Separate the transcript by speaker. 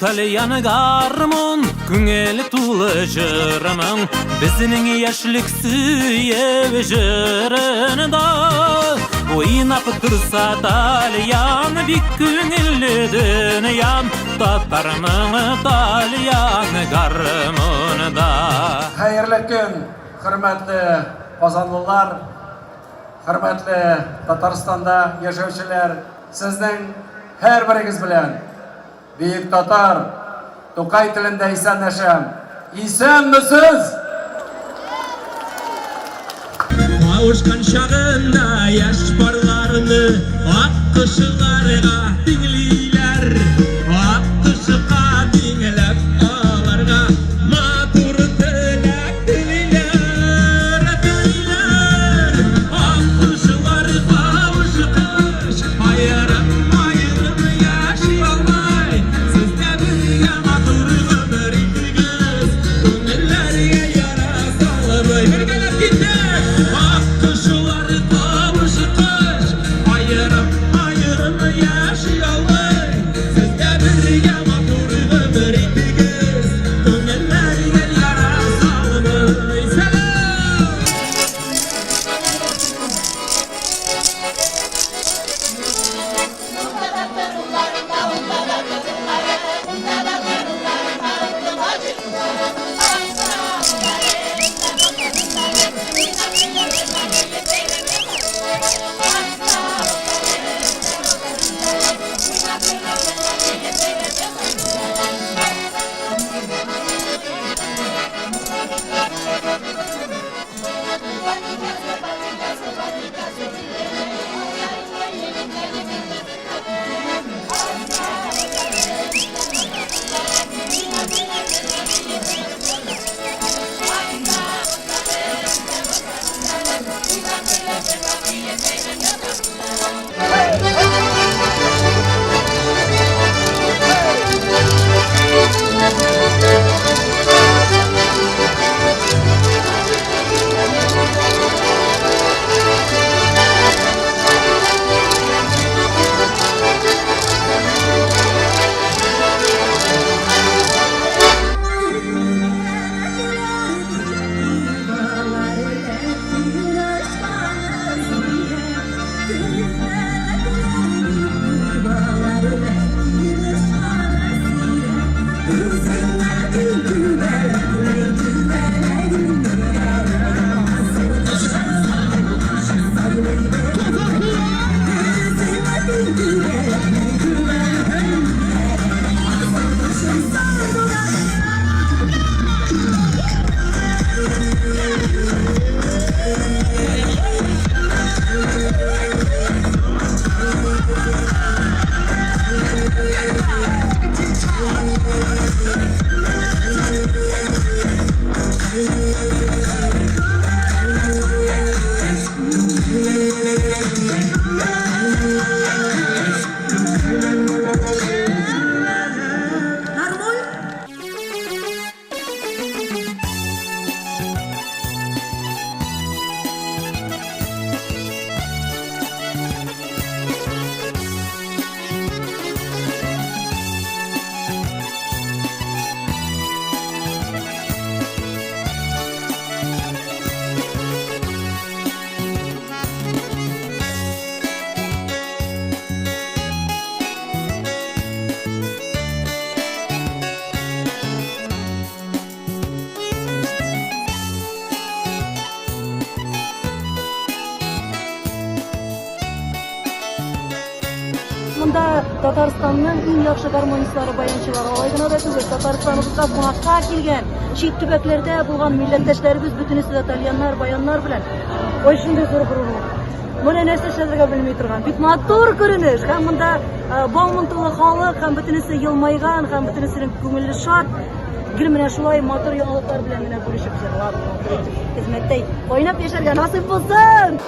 Speaker 1: Talyan garmon küngeli tuğlu jırımın bizning yaşlık süyev jırını da oynap tursa Talyan bir küngeli dünyan tatarmın Talyan garmon da.
Speaker 2: Hayırlı gün, hürmetli Ozanlılar, hürmetli Tatarstanda yaşayışçılar, sizden her biriniz bilen Büyük Tatar, Tokay tilinde isenleşem. İsen misiniz?
Speaker 3: Kavuşkan şağında yaş barlarını akkışılarga dinleyler, akkışıqa dinlep ağlarga matur tülek dililer, dililer. Akkışılar kavuşkış, ayırım yaşayalmay. Sizde birge matur ömür ittigiz, gönüllerge yara salmay. Birgelep gitti. Akkışılar kavuşkış, ayırım yaşayalmay. Sizde birge matur ömür ittigiz, gönüllerge yara salmay. Selam.
Speaker 4: Bunda Tatarstan'ın en yaxşı garmonistlari, bayançıları olaydığına da tügül. Tatarstan'ımızda bunaqqa kelgen, çiğit tübeklerde bulgan milletteşlerimiz bütünüsü de Talyanlar, bayanlar bilen. Oy şunday zor kurulu. Buna nerse işlederge bilmey turgan. Bit matur görünüş. Hem bunda bağımıntılı halık, hem bütünüsü yılmaygan, hem bütünüsünün köngülü şart. Gülmene şulay matur yoluklar bilen mine bölüşüp jirlap, hizmettey oynap yaşarga nasip bolsun.